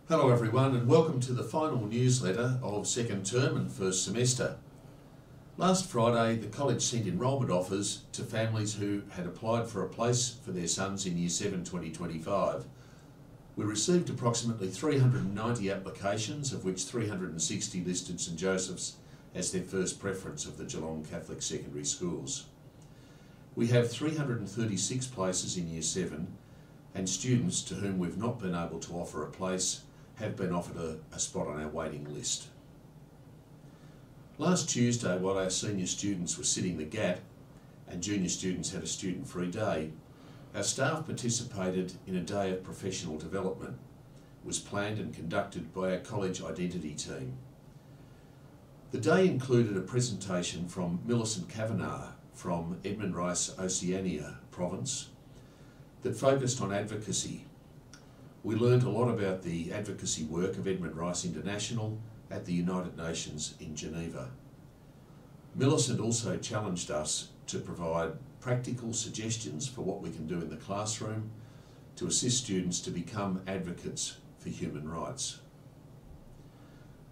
Hello everyone and welcome to the final newsletter of second term and first semester. Last Friday the college sent enrolment offers to families who had applied for a place for their sons in Year 7 2025. We received approximately 390 applications, of which 360 listed St Joseph's as their first preference of the Geelong Catholic secondary schools. We have 336 places in Year 7 and students to whom we've not been able to offer a place have been offered a spot on our waiting list. Last Tuesday, while our senior students were sitting the GAT and junior students had a student-free day, our staff participated in a day of professional development. It was planned and conducted by our college identity team. The day included a presentation from Millicent Kavanagh from Edmund Rice, Oceania province that focused on advocacy. We learned a lot about the advocacy work of Edmund Rice International at the United Nations in Geneva. Millicent also challenged us to provide practical suggestions for what we can do in the classroom to assist students to become advocates for human rights.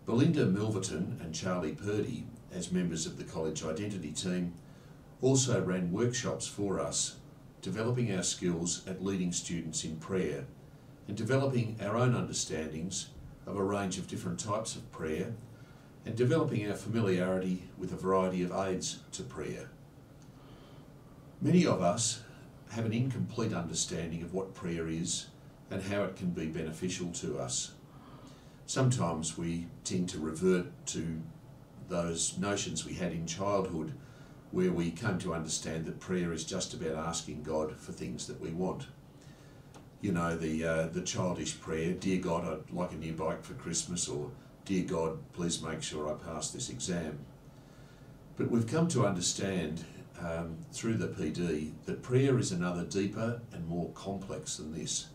Belinda Milverton and Charlie Purdy, as members of the college identity team, also ran workshops for us, developing our skills at leading students in prayer and developing our own understandings of a range of different types of prayer and developing our familiarity with a variety of aids to prayer. Many of us have an incomplete understanding of what prayer is and how it can be beneficial to us. Sometimes we tend to revert to those notions we had in childhood where we come to understand that prayer is just about asking God for things that we want. You know, the childish prayer, "Dear God, I'd like a new bike for Christmas," or "Dear God, please make sure I pass this exam." But we've come to understand through the PD that prayer is another deeper and more complex than this.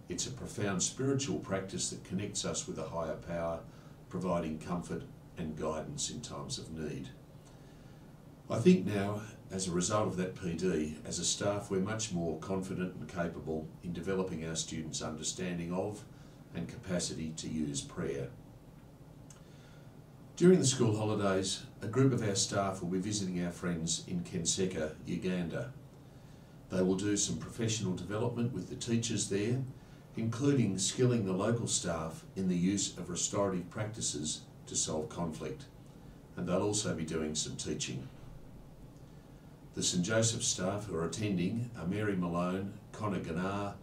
It's a profound spiritual practice that connects us with a higher power, providing comfort and guidance in times of need. I think now, as a result of that PD, as a staff, we're much more confident and capable in developing our students' understanding of and capacity to use prayer. During the school holidays, a group of our staff will be visiting our friends in Kenseka, Uganda. They will do some professional development with the teachers there, including skilling the local staff in the use of restorative practices to solve conflict, and they'll also be doing some teaching. The St Joseph's staff who are attending are Mary Malone, Connor Gannar,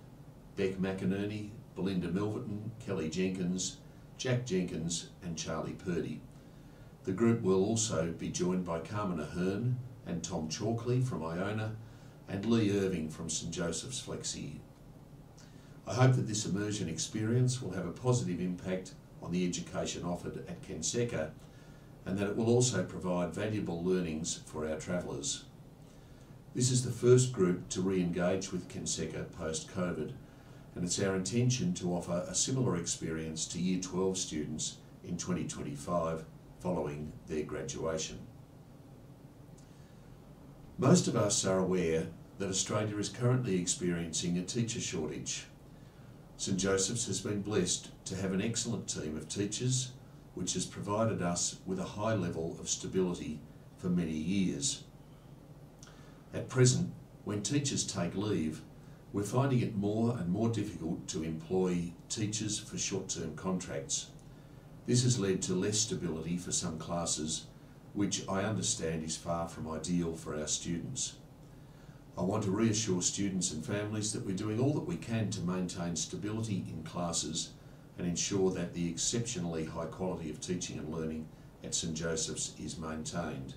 Beck McInerney, Belinda Milverton, Kelly Jenkins, Jack Jenkins and Charlie Purdy. The group will also be joined by Carmen Ahern and Tom Chalkley from Iona and Lee Irving from St Joseph's Flexi. I hope that this immersion experience will have a positive impact on the education offered at Kenseka and that it will also provide valuable learnings for our travellers. This is the first group to re-engage with Kenseka post-COVID, and it's our intention to offer a similar experience to Year 12 students in 2025 following their graduation. Most of us are aware that Australia is currently experiencing a teacher shortage. St Joseph's has been blessed to have an excellent team of teachers, which has provided us with a high level of stability for many years. At present, when teachers take leave, we're finding it more and more difficult to employ teachers for short-term contracts. This has led to less stability for some classes, which I understand is far from ideal for our students. I want to reassure students and families that we're doing all that we can to maintain stability in classes and ensure that the exceptionally high quality of teaching and learning at St Joseph's is maintained.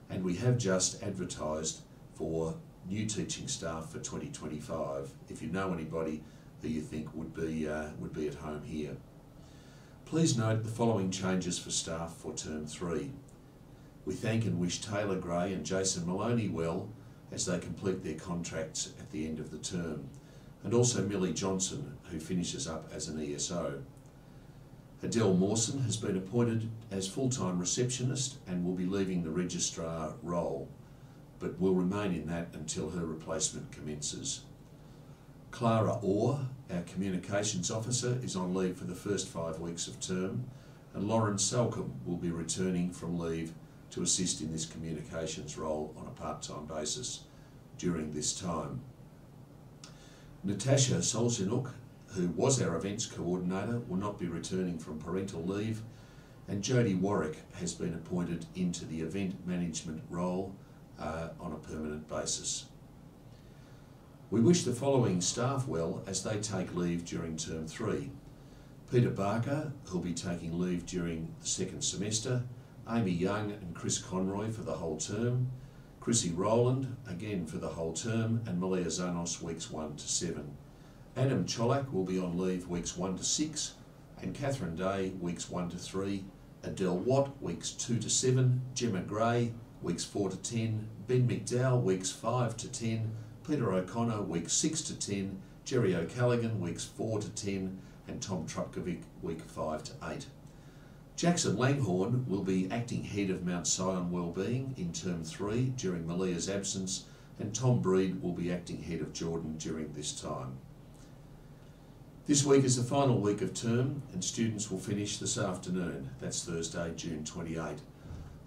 And we have just advertised for new teaching staff for 2025, if you know anybody who you think would be at home here. Please note the following changes for staff for Term 3. We thank and wish Taylor Gray and Jason Maloney well as they complete their contracts at the end of the term, and also Millie Johnson, who finishes up as an ESO. Adele Mawson has been appointed as full-time receptionist and will be leaving the registrar role, but will remain in that until her replacement commences. Clara Orr, our Communications Officer, is on leave for the first 5 weeks of term, and Lauren Salcombe will be returning from leave to assist in this communications role on a part-time basis during this time. Natasha Solzhenuk, who was our events coordinator, will not be returning from parental leave, and Jodie Warwick has been appointed into the event management role on a permanent basis. We wish the following staff well as they take leave during Term 3. Peter Barker, who'll be taking leave during the second semester, Amy Young and Chris Conroy for the whole term, Chrissy Rowland again for the whole term, and Malia Zanos weeks 1 to 7. Adam Cholak will be on leave weeks 1 to 6, and Catherine Day weeks 1 to 3, Adele Watt weeks 2 to 7, Gemma Gray weeks 4 to 10, Ben McDowell weeks 5 to 10, Peter O'Connor weeks 6 to 10, Jerry O'Callaghan weeks 4 to 10, and Tom Trupkovic week 5 to 8. Jackson Langhorne will be acting head of Mount Sion Wellbeing in Term 3 during Malia's absence, and Tom Breed will be acting head of Jordan during this time. This week is the final week of term, and students will finish this afternoon. That's Thursday, June 28.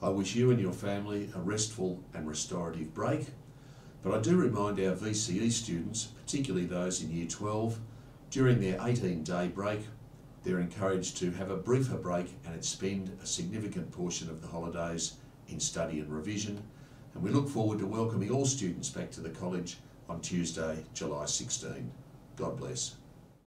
I wish you and your family a restful and restorative break, but I do remind our VCE students, particularly those in Year 12, during their 18-day break, they're encouraged to have a briefer break and spend a significant portion of the holidays in study and revision, and we look forward to welcoming all students back to the college on Tuesday, July 16. God bless.